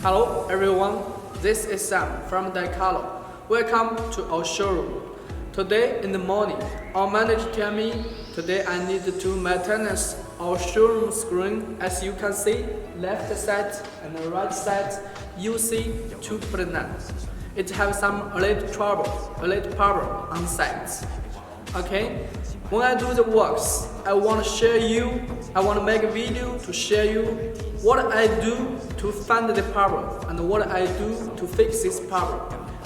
Hello everyone, this is Sam from Dicolor. Welcome to our showroom. Today in the morning, our manager told me today I need to maintenance our showroom screen. As you can see, left side and the right side UC 2.9. It has some a little problem on site. Okay, when I do the works, I want to make a video to share you what I do to find the problem and what I do to fix this problem.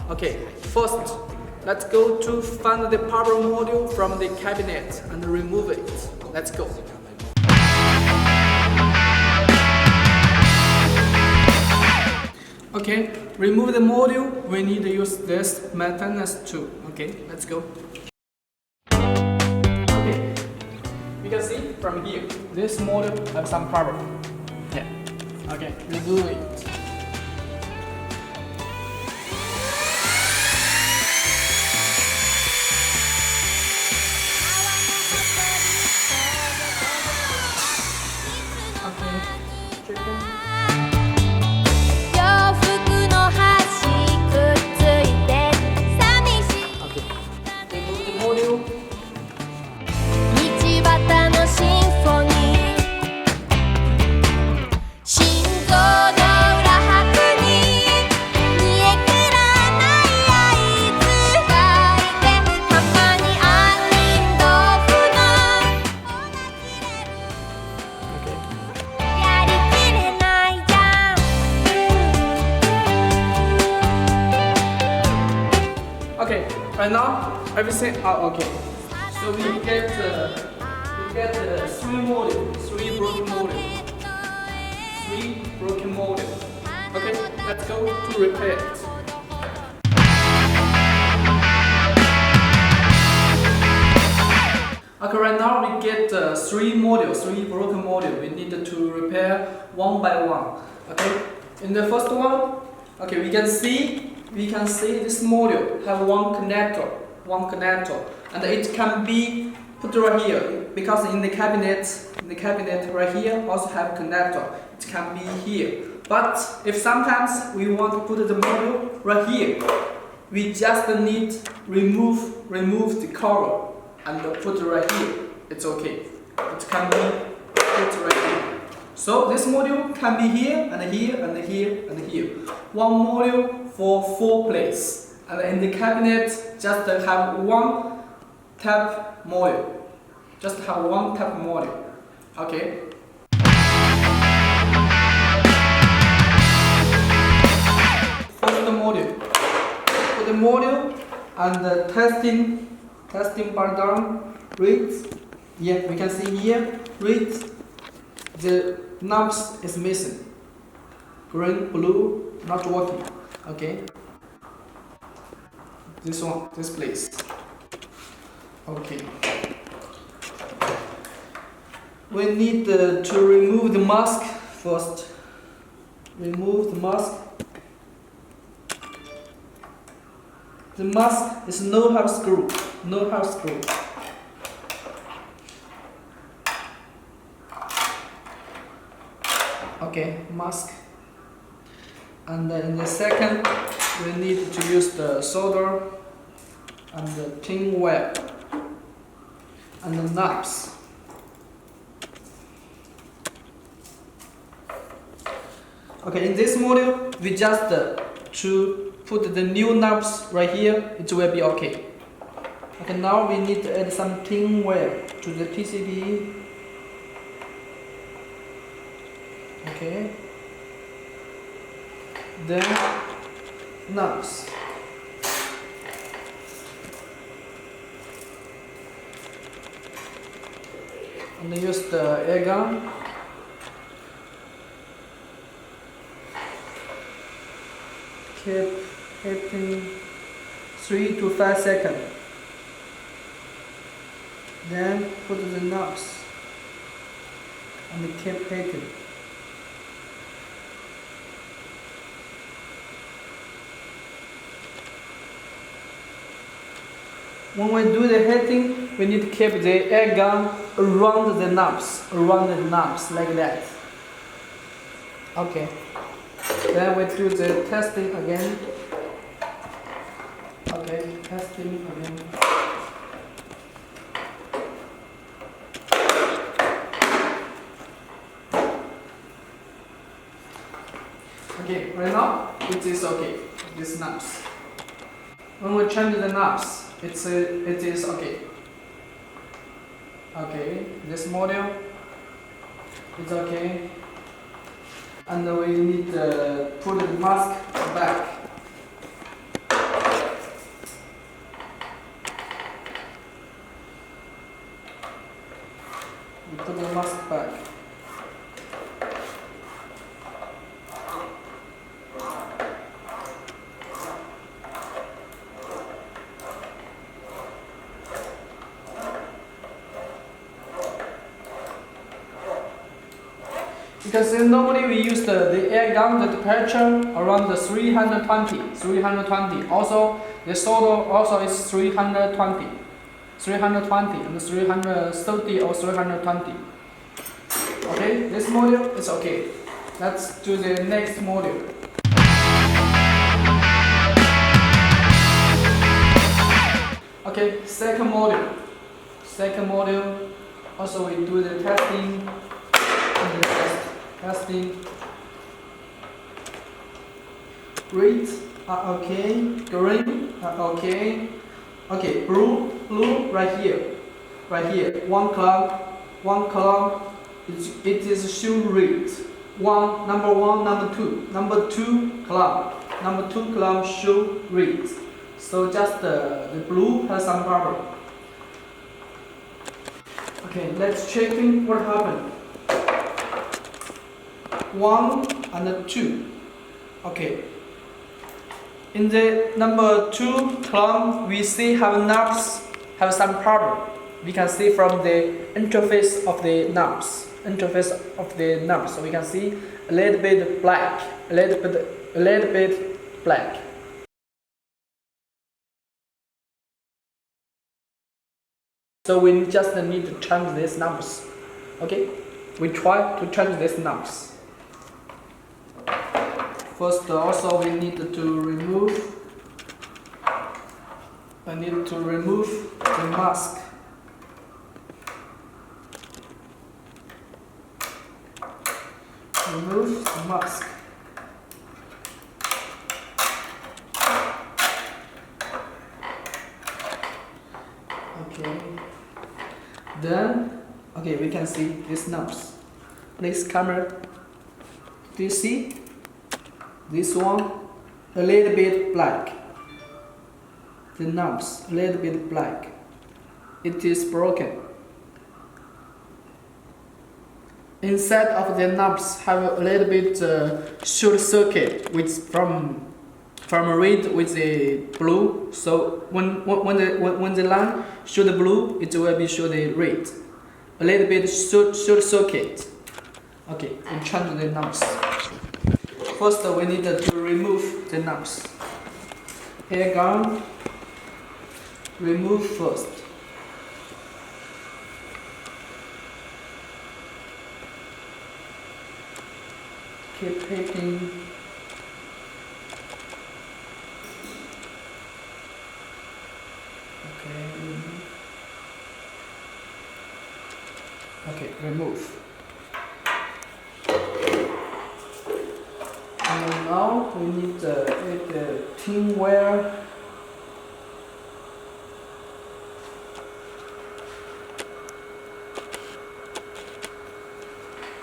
Okay, first, let's go to find the power module from the cabinet and remove it. Let's go. Okay, remove the module. We need to use this maintenance tool. Okay, let's go. Okay, you can see from here, this module has some problem. Yeah. Okay, remove it. Okay, right now everything are okay. So we get three broken module. Okay, let's go to repair it. Okay, right now we get three broken module. We need to repair one by one. Okay, in the first one, okay, we can see this module have one connector, and it can be put right here because in the cabinet right here also have connector. It can be here. But if sometimes we want to put the module right here, we just need remove the cover and put it right here. It's okay. It can be put right here. So this module can be here and here and here and here. One module for 4 places. And in the cabinet, just have one tap module. Okay. First module. Put the module and the testing bar down. Read. Yeah, we can see here. Read. The knobs is missing. Green, blue, not working. Okay. This one, this place. Okay. We need to remove the mask first. Remove the mask. The mask is no half screw. Okay, mask. And then in the second, we need to use the solder and the tin wire and the knobs. Okay, in this module, we just to put the new knobs right here. It will be okay. Okay, now we need to add some tin wire to the PCB. Okay. Then knobs. And use the air gun. Keep hitting 3 to 5 seconds. Then put the knobs and keep hitting. When we do the hitting, we need to keep the air gun around the knobs like that. Okay. Then we do the testing again. Okay, testing again. Okay, right now it is okay. These knobs. When we change the knobs, it is okay. Okay, this module is okay. And we need to put the mask back. We put the mask back. Because normally we use the air gun, the temperature around the 320. Also, the solder also is 320, and 330 or 320. Okay, this module is okay. Let's do the next module. Okay, second module. Also, we do the testing. Testing. Red are okay. Green are okay. Okay, blue right here. One column. It is show red. Number one, number two. Number two column show red. So just the blue has some problem. Okay, let's checking what happened. 1 and 2. Okay. In the number 2 column, we see knobs have some problem. We can see from the interface of the knobs. So we can see a little bit black. So we just need to change these knobs. Okay. We try to change these knobs. First, also we need to remove. I need to remove the mask. Remove the mask. Okay. Then, okay, we can see these knobs. Please, camera. Do you see? This one, a little bit black. The knobs, a little bit black. It is broken. Inside of the knobs have a little bit short circuit, which from red with the blue. So when the line show the blue, it will be show the red. A little bit short circuit. Okay, we change the knobs. First, we need to remove the knobs. Air gun, remove first. Keep hitting. Okay, remove. And now we need the thin wire.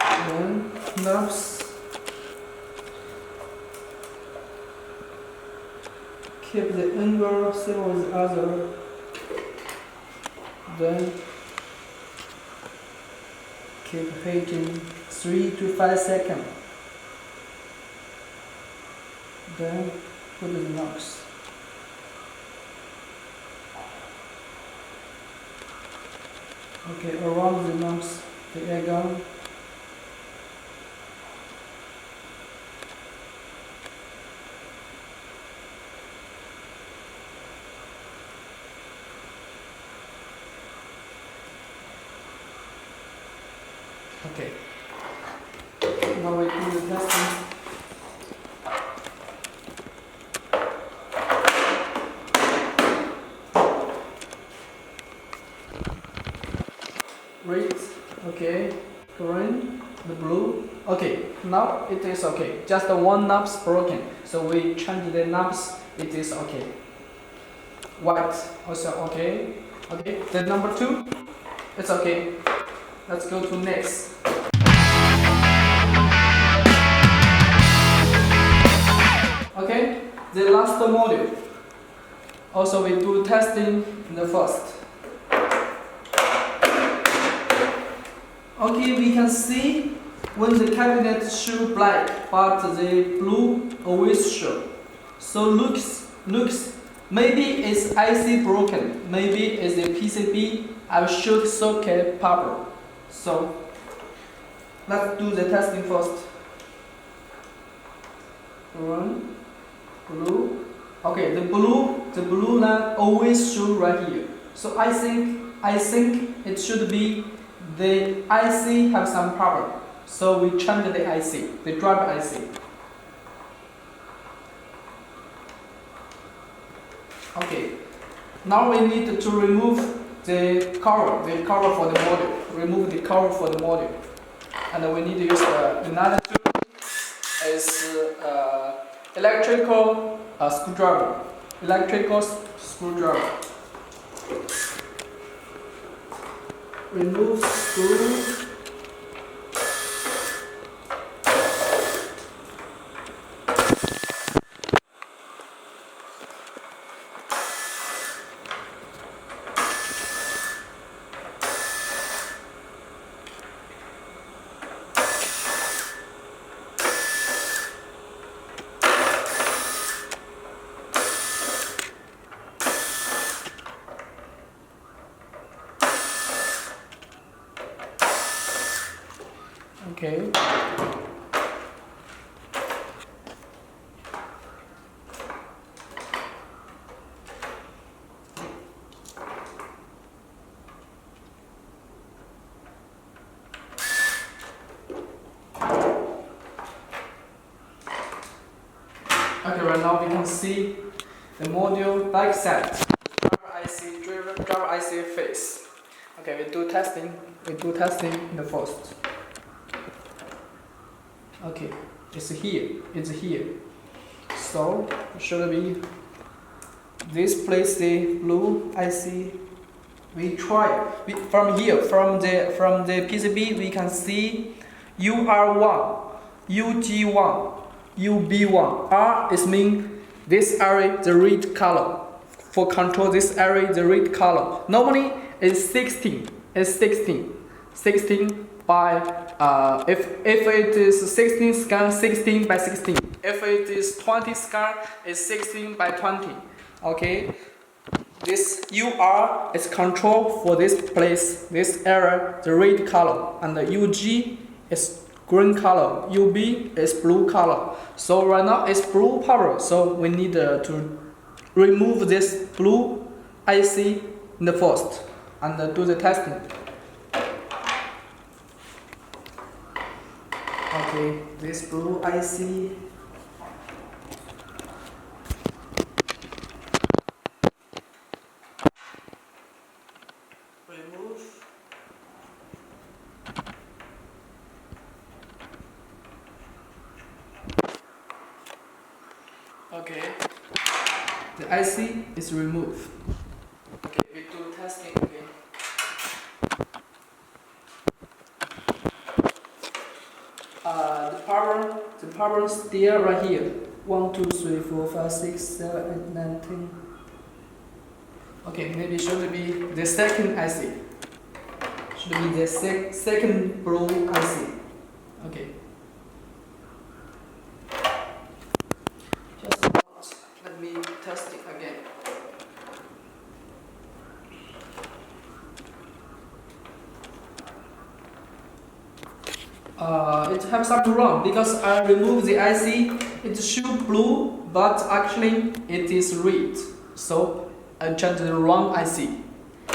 Then knobs. Keep the angle same as other. Then keep hitting 3 to 5 seconds. Then put the knobs. Okay, around the knobs, the air gun. Okay. Now we do the testing. Okay, green, the blue. Okay, now it is okay. Just the one knob's broken, so we change the knobs. It is okay. White also okay. Okay, the number 2, it's okay. Let's go to next. Okay, the last module. Also, we do testing in the first. Okay, we can see when the cabinet show black, but the blue always show. So looks maybe it's IC broken, maybe it's a PCB. I will show socket problem. So let's do the testing first. Green, blue. Okay, the blue line always show right here. So I think it should be the IC have some problem. So we change the IC, the driver IC. Okay, now we need to remove the cover for the module. Remove the cover for the module, and we need to use another tool. Is electrical screwdriver. Electrical screwdriver. Remove screw. Okay. Okay, right now we can see the module back side, driver IC face. Okay, we do testing in the first. Okay, it's here. So it should be this place the blue IC. We try from here, from the PCB we can see UR1, UG1, UB1. R is mean this area the red color. For control this area the red color. Normally it's 16. It's 16 by if it is 16 scan, 16 by 16. If it is 20 scan, it's 16 by 20. Okay, this UR is control for this place, this area, the red color, and the UG is green color, UB is blue color. So right now it's blue power, so we need to remove this blue IC in the first and do the testing. Okay, this blue IC. Remove. Okay, the IC is removed. Okay, we do testing again. The power still right here. 1, 2, 3, 4, 5, 6, 7, 8, 9, 10. Okay, maybe should be the second IC. Should be the second blue IC. Okay. Just a moment. Let me test it again. It has something wrong because I removed the IC. It shows blue, but actually it is red. So I changed the wrong IC.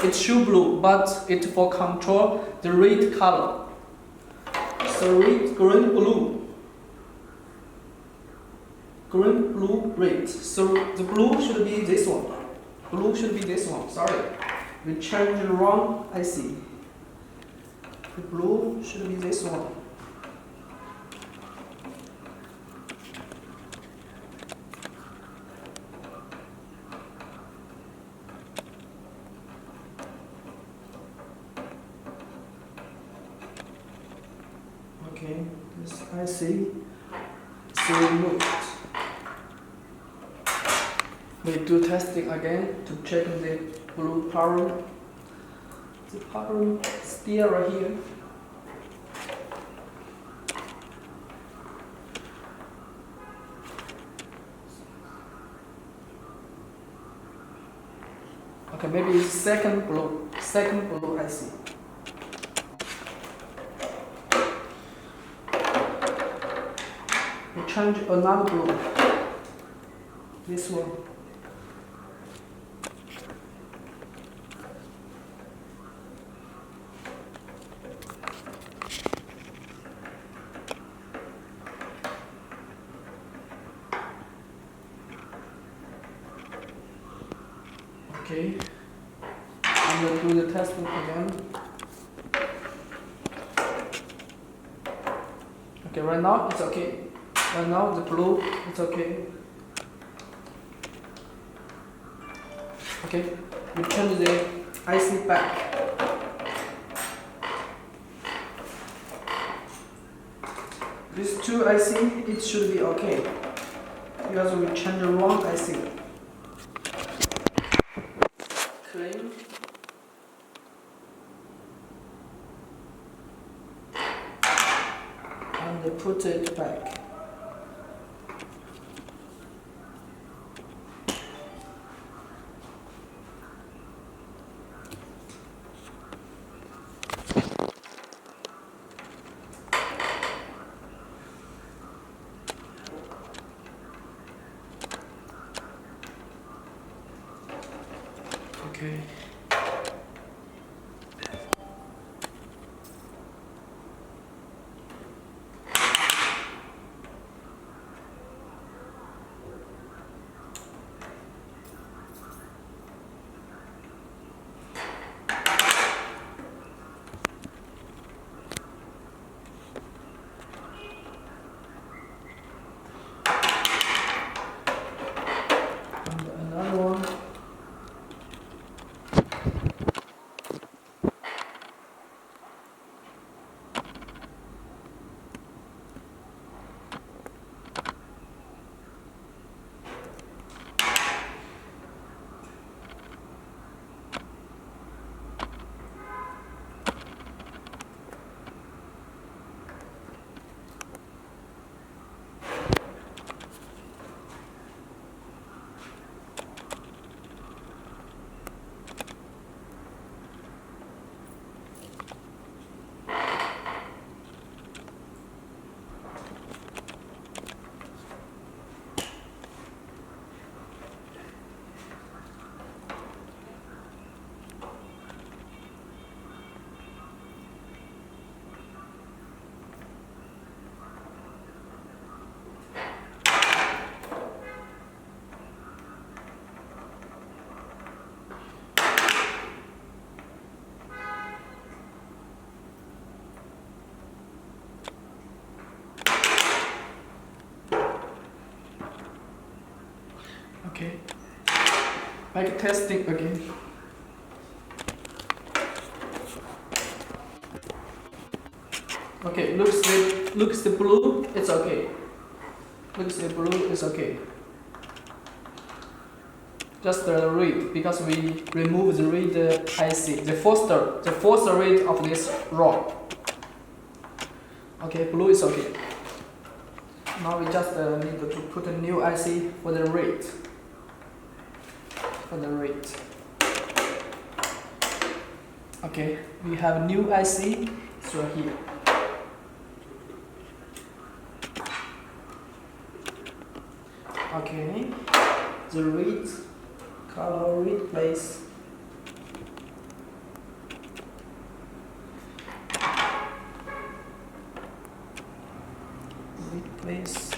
It shows blue, but it for control the red color. So red, green, blue. Green, blue, red. So the blue should be this one. Blue should be this one. Sorry, we changed the wrong IC. The blue should be this one. Okay, this IC is removed. We do testing again to check the blue power. The power is still right here. Okay, maybe it's second blue IC. We change another blue. This one. Okay, I'm going to do the testing again. Okay, right now it's okay. Right now the blue it's okay. Okay, we change the IC back. These two IC, it should be okay because we change the wrong IC. Clean. And put it back. Okay. And another one. Okay, back testing again. Okay, looks the blue, it's okay. Looks the blue, it's okay. Just the read, because we remove the read IC, the first read of this rod. Okay, blue is okay. Now we just need to put a new IC for the read. Okay, we have new IC, it's right here. Okay, the read color replace. Replace.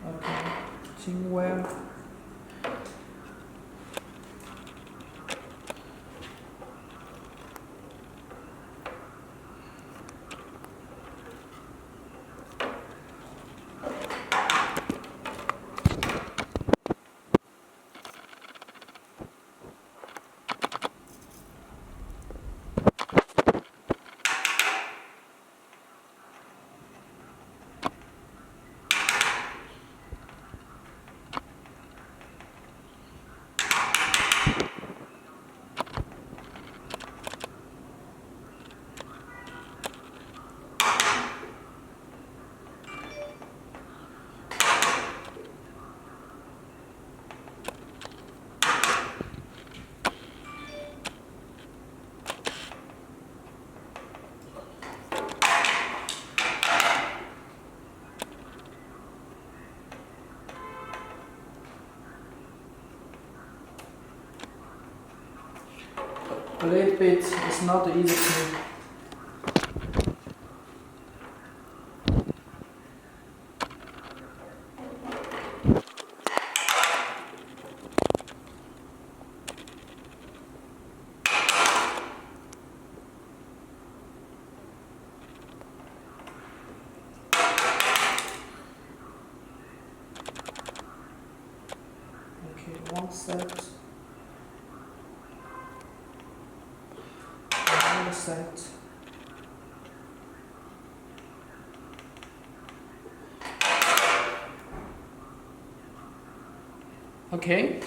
Okay, teamwear. a little bit, it's not easy to. Okay, one set. Another set. Okay.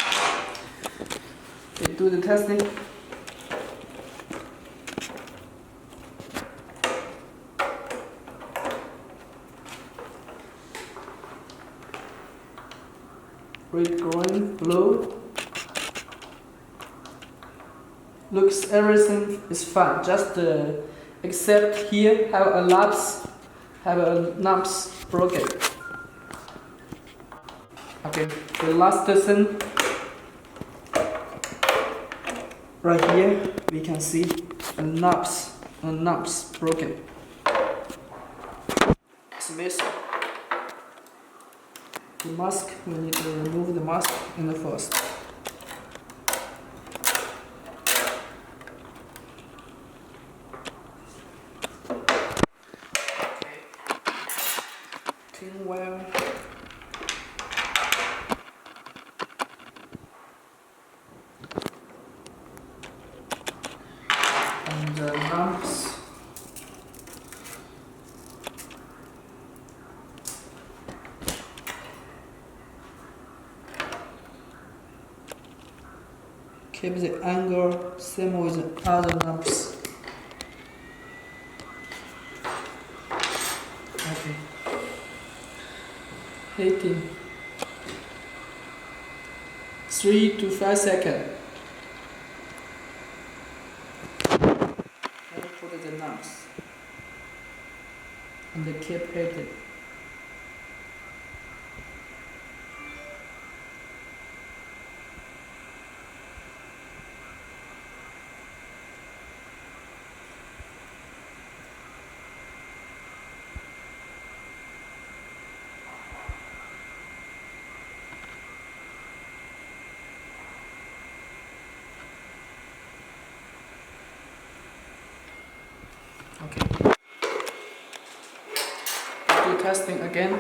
We do the testing. Red, green, blue. Looks everything is fine. Just except here have a knobs broken. Okay, the last thing right here we can see the knobs broken. It's missing. The mask, we need to remove the mask in the first. Okay. Tin wire. And the knobs. Keep the angle same with the other knobs. Okay. Heating. 3 to 5 seconds. I put the knobs and keep heating. Okay. Do testing again.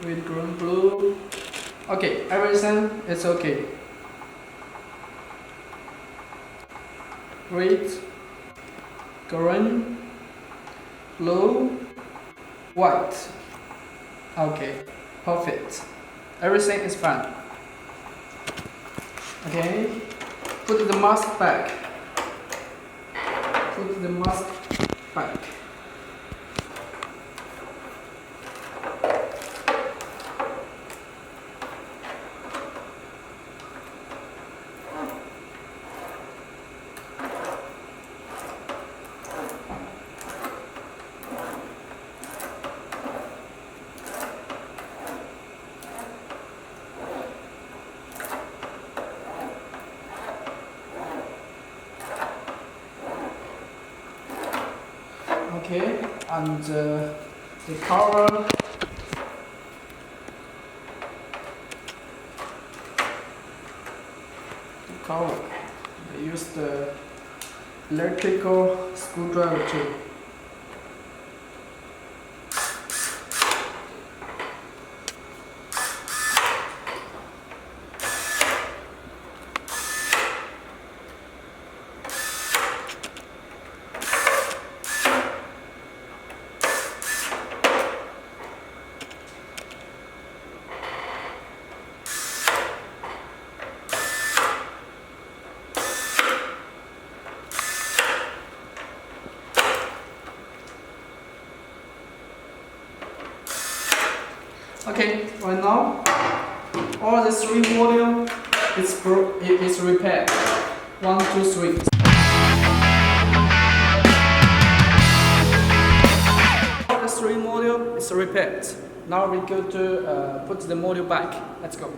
Red, green, blue. Okay, everything is okay. Red, green, blue, white. Okay, perfect. Everything is fine. Okay, put the mask back. Put the mask back. Okay, and the cover. I use the electrical screwdriver too. Okay, right now all the 3 module is repaired. 1, 2, 3. All the 3 3 module is repaired. Now we go to put the module back. Let's go.